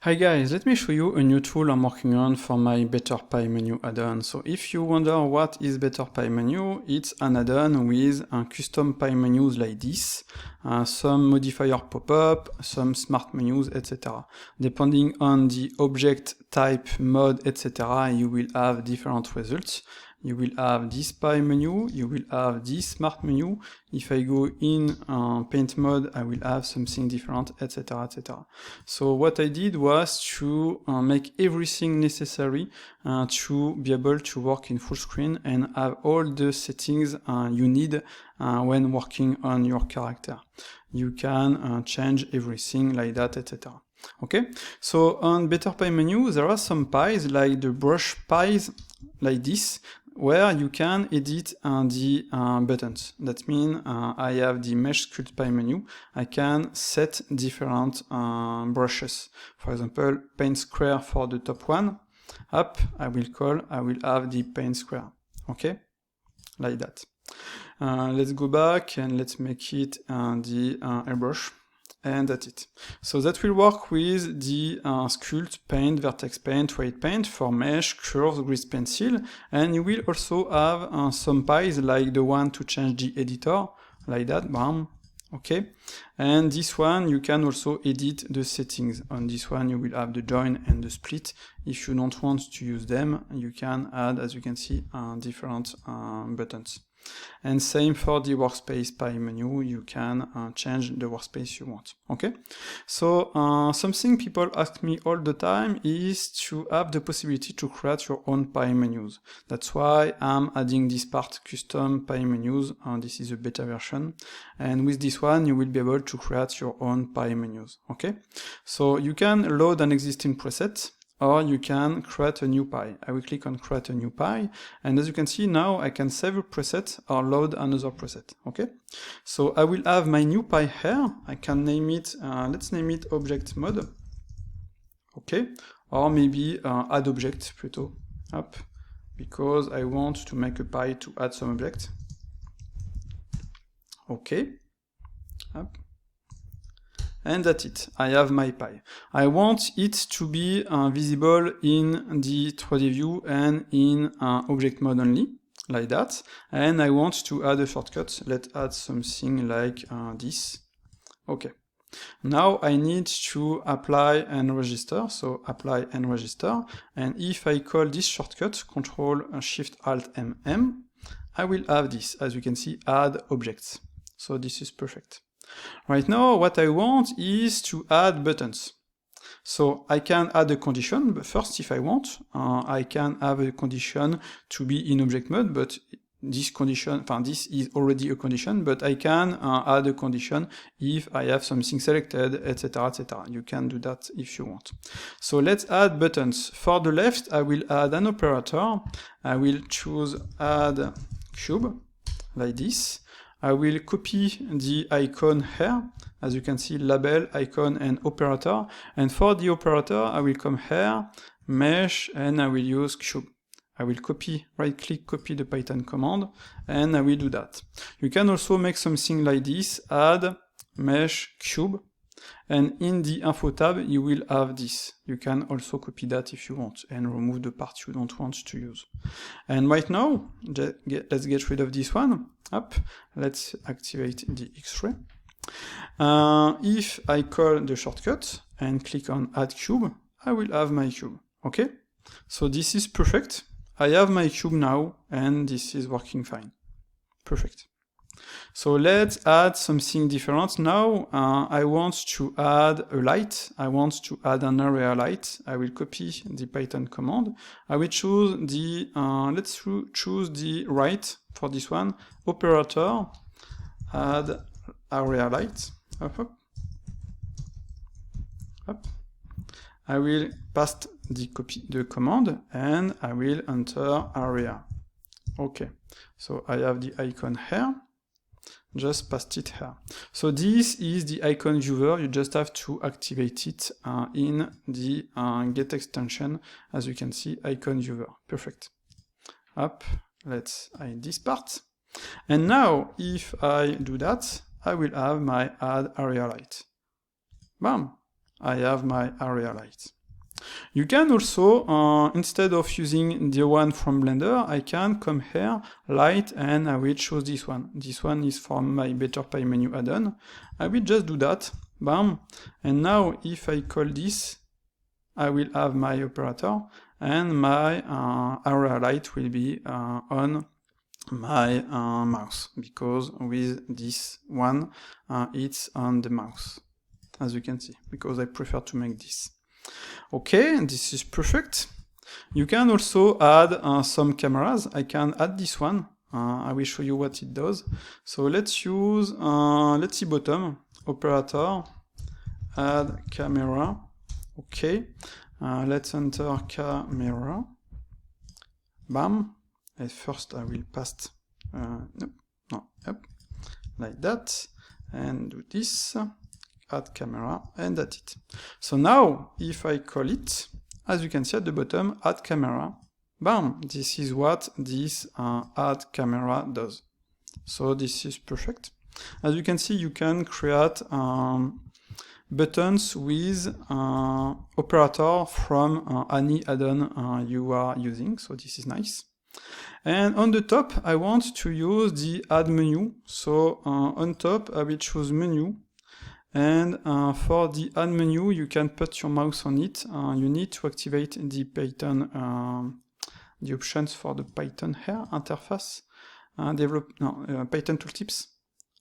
Hi guys, let me show you a new tool I'm working on for my Better Pie menu add-on. So if you wonder what is Better Pie menu, it's an add-on with custom pie menus like this, some modifier pop-up, some smart menus, etc. Depending on the object type, mode, etc., you will have different results. You will have this pie menu, you will have this smart menu. If I go in paint mode, I will have something different, etc., etc. So what I did was to make everything necessary to be able to work in full screen and have all the settings you need when working on your character. You can change everything like that, etc. Okay, so on Better Pie menu, there are some pies like the brush pies like this, where you can edit the buttons. That means I have the mesh sculpt pie menu. I can set different brushes. For example, paint square for the top one. Up, I will have the paint square. Okay, like that. Let's go back and let's make it the airbrush. And that's it. So that will work with the sculpt, paint, vertex paint, white paint for mesh, curves, grease pencil, and you will also have some pies like the one to change the editor, like that, bam, okay. And this one you can also edit the settings. On this one you will have the join and the split. If you don't want to use them, you can add, as you can see, different buttons. And same for the workspace pie menu, you can change the workspace you want, okay? So something people ask me all the time is to have the possibility to create your own pie menus. That's why I'm adding this part, custom pie menus, this is a beta version, and with this one you will be able to create your own pie menus, okay? So you can load an existing preset, or you can create a new pie. I will click on create a new pie, and as you can see now I can save a preset or load another preset, okay? So I will have my new pie here, I can name it, let's name it object mode, okay? Or maybe add object plutôt, up, because I want to make a pie to add some object, okay, up. And that's it, I have my pie. I want it to be visible in the 3D view and in object mode only, like that. And I want to add a shortcut. Let's add something like this. Okay. Now I need to apply and register, so apply and register. And if I call this shortcut, Ctrl-Shift-Alt-M, I will have this, as you can see, add objects. So this is perfect. Right now, what I want is to add buttons. So I can add a condition, but first, if I want, I can have a condition to be in object mode, but this condition, this is already a condition, but I can add a condition if I have something selected, etc., etc. You can do that if you want. So let's add buttons. For the left, I will add an operator. I will choose add cube, like this. I will copy the icon here, as you can see, label, icon, and operator. And for the operator, I will come here, mesh, and I will use cube. I will copy, right-click, copy the Python command, and I will do that. You can also make something like this, add, mesh, cube, and in the info tab, you will have this. You can also copy that if you want, and remove the part you don't want to use. And right now, let's get rid of this one. Up, let's activate the X-ray. If I call the shortcut and click on add cube, I will have my cube, okay? So this is perfect. I have my cube now, and this is working fine. Perfect. So let's add something different now. I want to add a light. I want to add an area light. I will copy the Python command. I will choose the, let's choose the right for this one. Operator, add area light. Up, up. Up. I will pass the command and I will enter area. Okay. So I have the icon here. Just paste it here. So this is the icon viewer. You just have to activate it in the get extension. As you can see, icon viewer. Perfect. Up. Let's hide this part. And now, if I do that, I will have my add area light. Bam. I have my area light. You can also, instead of using the one from Blender, I can come here, light, and I will choose this one. This one is from my Better Pie menu add-on. I will just do that, bam, and now if I call this, I will have my operator, and my area light will be on my mouse, because with this one, it's on the mouse, as you can see, because I prefer to make this. Okay, and this is perfect. You can also add some cameras. I can add this one. I will show you what it does. So let's use, let's see bottom, operator, add camera. Okay, let's enter camera. Bam. And first I will pass, like that, and do this. Add camera, and that's it. So now, if I call it, as you can see at the bottom, add camera, bam, this is what this add camera does. So this is perfect. As you can see, you can create buttons with operator from any add-on you are using, so this is nice. And on the top, I want to use the add menu. So on top, I will choose menu. And for the add menu, you can put your mouse on it. You need to activate the Python, the options for the Python here interface, Python tooltips,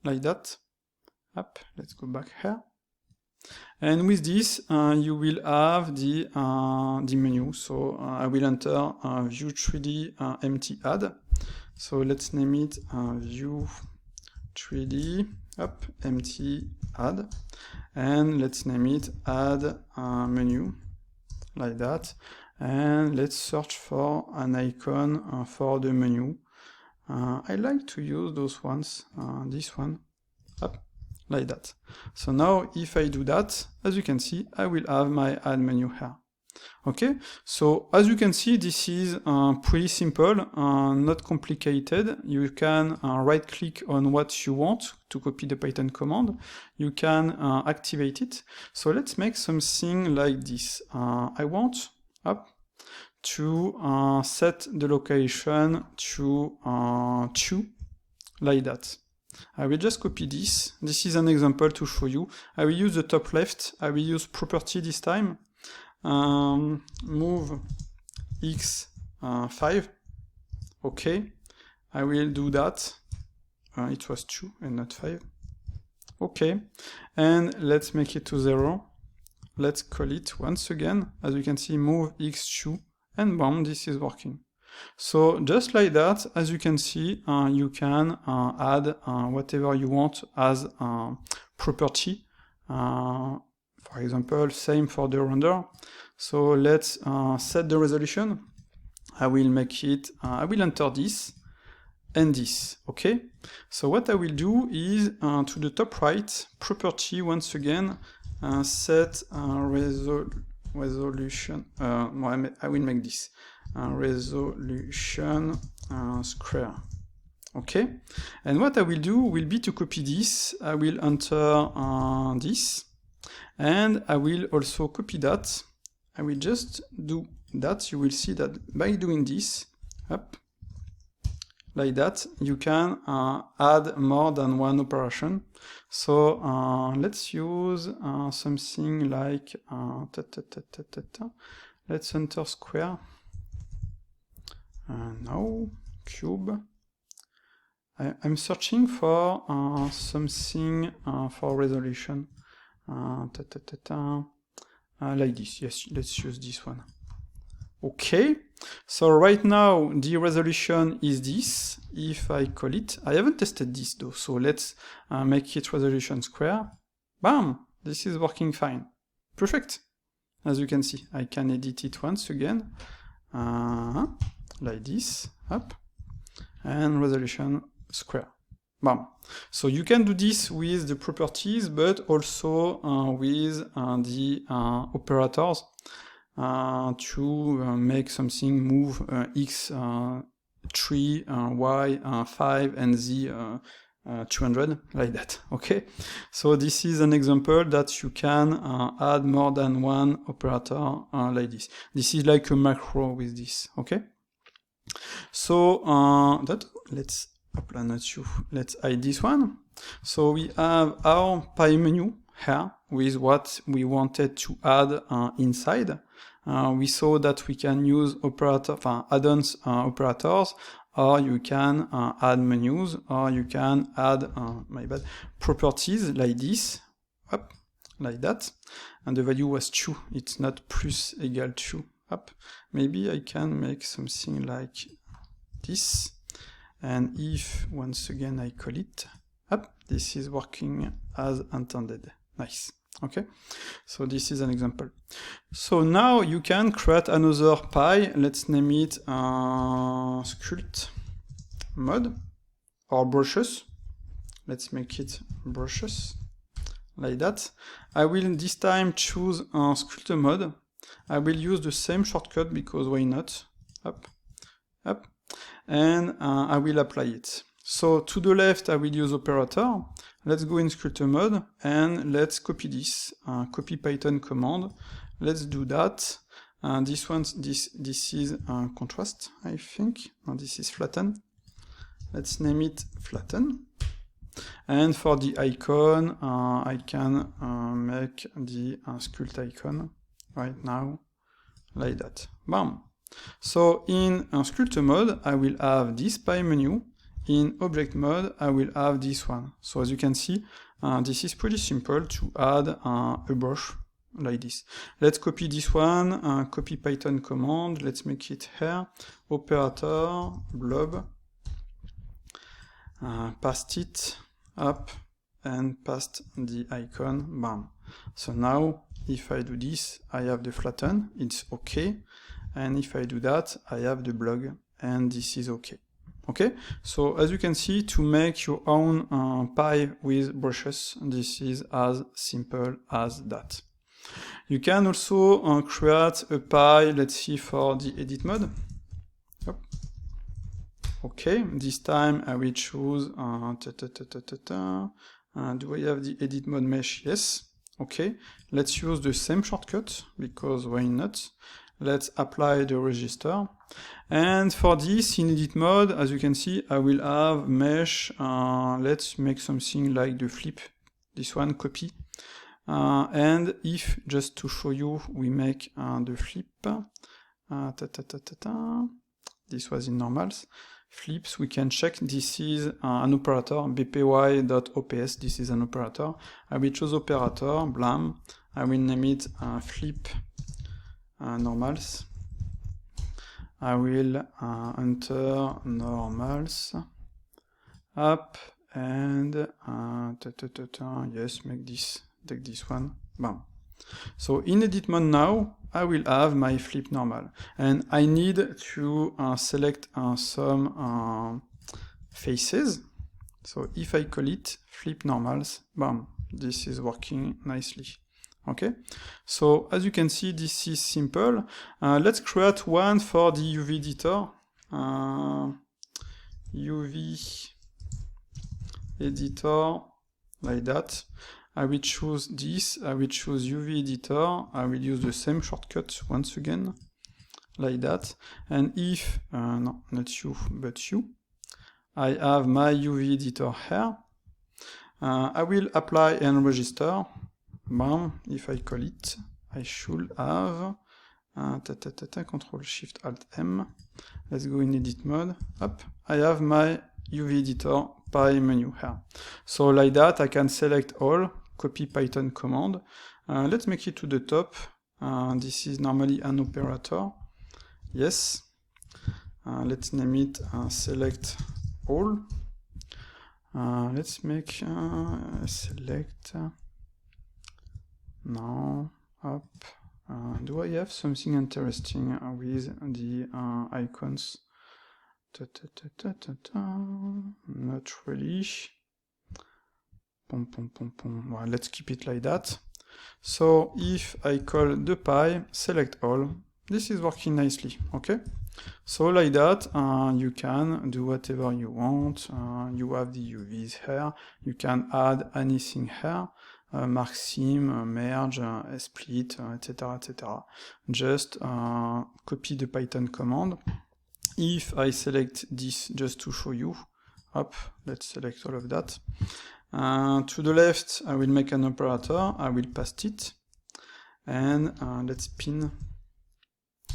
like that. Up, let's go back here. And with this, you will have the menu. So I will enter View 3D empty add. So let's name it View 3D up empty add, and let's name it add menu, like that, and let's search for an icon for the menu. I like to use those ones, this one, up, like that. So now if I do that, as you can see, I will have my add menu here. Okay, so as you can see, this is pretty simple, not complicated. You can right click on what you want to copy the Python command. You can activate it. So let's make something like this. I want to set the location to 2, like that. I will just copy this. This is an example to show you. I will use the top left. I will use property this time. Move x 5. Okay, I will do that. It was 2 and not 5. Okay, and let's make it to 0. Let's call it once again. As you can see, move x2, and boom, this is working. So just like that, as you can see, you can add whatever you want as property. For example, same for the render. So let's set the resolution. I will make it, I will enter this and this, okay? So what I will do is to the top right, property once again, set resolution, I will make this, resolution square. Okay, and what I will do will be to copy this. I will enter this, and I will also copy that. I will just do that. You will see that by doing this, up, like that, you can add more than one operation. So let's use something like, let's enter square, no, cube. I'm searching for something for resolution. Like this, yes, let's use this one. Okay, so right now the resolution is this. If I call it, I haven't tested this though, so let's make it resolution square. Bam, this is working fine. Perfect. As you can see, I can edit it once again, like this, up, and resolution square. Bam. So you can do this with the properties, but also with the operators to make something move x 3, y 5, and z 200, like that, okay? So this is an example that you can add more than one operator like this. This is like a macro with this, okay? So let's apply not you. Let's hide this one. So we have our pie menu here with what we wanted to add inside. We saw that we can use add-ons operators, or you can add menus, or you can add properties like this, up, like that, and the value was 2. It's not plus equal 2. Up. Maybe I can make something like this, and if once again I call it up, this is working as intended. Nice. Okay, so this is an example. So now you can create another pie. Let's name it sculpt mode or brushes. Let's make it brushes like that. I will this time choose sculpt mode. I will use the same shortcut because why not? Up, up, and I will apply it. So to the left, I will use operator. Let's go in sculptor mode and let's copy this. Copy Python command. Let's do that. This is contrast, I think. And this is flatten. Let's name it flatten. And for the icon, I can make the sculpt icon right now, like that. Bam. So in sculptor mode, I will have this pie menu. In object mode, I will have this one. So as you can see, this is pretty simple to add a brush like this. Let's copy this one, copy Python command, let's make it here, operator, blob, paste it up, and paste the icon, bam. So now, if I do this, I have the flatten, it's okay. And if I do that, I have the blog, and this is okay. Okay, so as you can see, to make your own pie with brushes, this is as simple as that. You can also create a pie, let's see, for the edit mode. Yep. Okay, this time I will choose, do I have the edit mode mesh? Yes. Okay, let's use the same shortcut, because why not? Let's apply the register. And for this, in edit mode, as you can see, I will have mesh. Let's make something like the flip. This one, copy. And if, just to show you, we make the flip. This was in normals. Flips, we can check. This is an operator, bpy.ops. This is an operator. I will choose operator, blam. I will name it flip normals. I will enter normals up and yes, make this, take this one, bam. So in edit mode now, I will have my flip normal, and I need to select some faces. So if I call it flip normals, bam, this is working nicely. Okay, so as you can see, this is simple. Let's create one for the UV editor. UV editor, like that. I will choose this, I will choose UV editor, I will use the same shortcut once again, like that. And if, no, not you, but you, I have my UV editor here. I will apply and register. Bam, if I call it, I should have Control Shift Alt M. Let's go in edit mode. Up, I have my UV editor pie menu here. So like that, I can select all, copy Python command. Let's make it to the top. This is normally an operator. Yes. Let's name it select all. Let's make select. Now, up. Do I have something interesting with the icons? Not really. Well, let's keep it like that. So if I call the pie, select all, this is working nicely, okay? So like that, you can do whatever you want. You have the UVs here. You can add anything here. Mark seam, merge, split, etc., etc. Just copy the Python command. If I select this just to show you, hop, let's select all of that. To the left, I will make an operator. I will paste it. And let's pin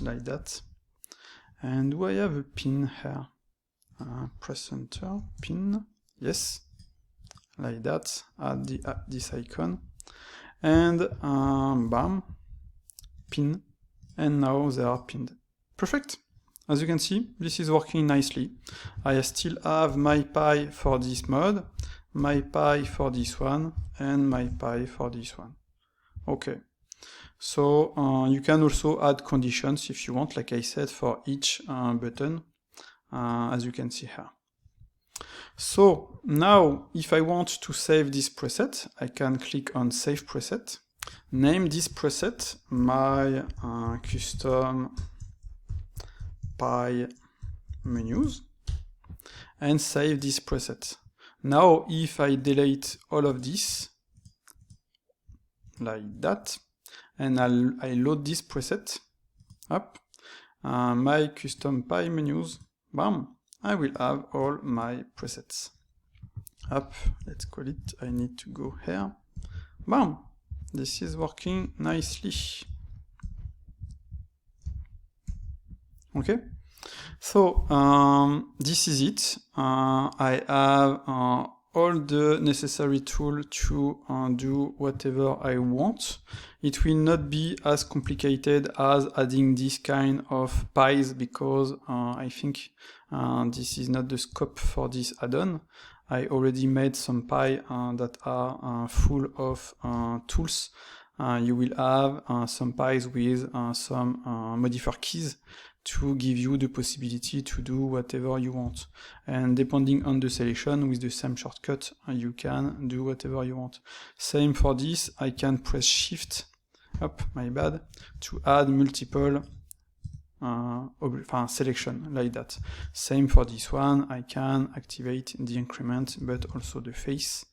like that. And do I have a pin here? Press enter, pin, yes, like that, add this icon, and bam, pin, and now they are pinned. Perfect. As you can see, this is working nicely. I still have my pi for this mode, my pi for this one, and my pi for this one. Okay. So you can also add conditions if you want, like I said, for each button, as you can see here. So now, if I want to save this preset, I can click on Save Preset, name this preset my custom pi menus, and save this preset. Now, if I delete all of this, like that, and I load this preset up, my custom pi menus, bam, I will have all my presets. Up, let's call it, I need to go here, bam, this is working nicely. Okay, so this is it. I have all the necessary tools to do whatever I want. It will not be as complicated as adding this kind of pies, because I think this is not the scope for this add-on. I already made some pie that are full of tools. You will have some pies with some modifier keys to give you the possibility to do whatever you want. And depending on the selection, with the same shortcut, you can do whatever you want. Same for this, I can press Shift, my bad, to add multiple selection, like that. Same for this one, I can activate the increment, but also the face.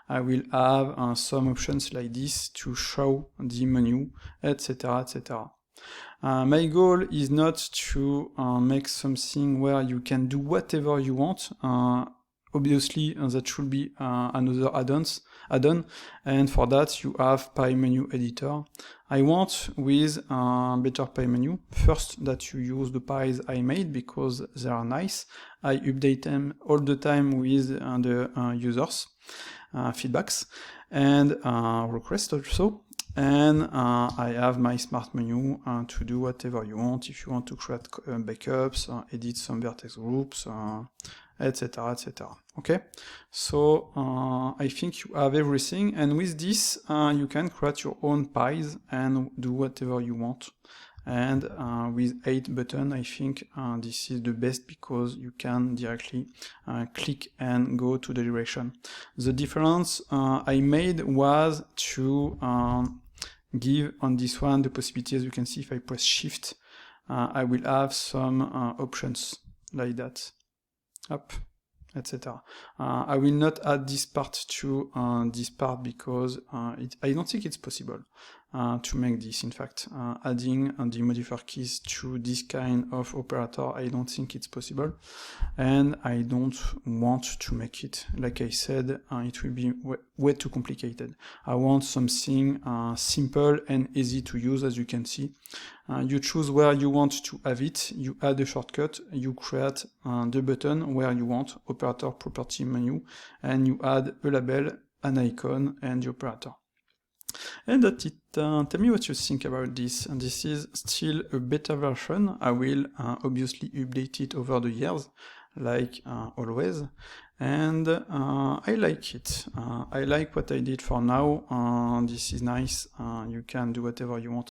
I will have some options like this to show the menu, etc., etc. My goal is not to make something where you can do whatever you want. Obviously, that should be another add-on, and for that you have Pi Menu Editor. I want with Better Pi Menu, first that you use the pies I made because they are nice. I update them all the time with the users' feedbacks and requests also. And I have my smart menu to do whatever you want. If you want to create backups, edit some vertex groups, etc., etc. Okay, so I think you have everything, and with this you can create your own pies and do whatever you want. And with 8 buttons, I think this is the best, because you can directly click and go to the direction. The difference I made was to give on this one the possibility, as you can see, if I press Shift, I will have some options like that, up, etc. I will not add this part to this part, because I don't think it's possible to make this. In fact, adding the modifier keys to this kind of operator, I don't think it's possible, and I don't want to make it. Like I said, it will be way too complicated. I want something simple and easy to use. As you can see, you choose where you want to have it, you add a shortcut, you create the button where you want, operator property menu, and you add a label, an icon, and the operator. And that's it. Tell me what you think about this. And this is still a beta version. I will obviously update it over the years, like always. And I like it. I like what I did for now. This is nice. You can do whatever you want.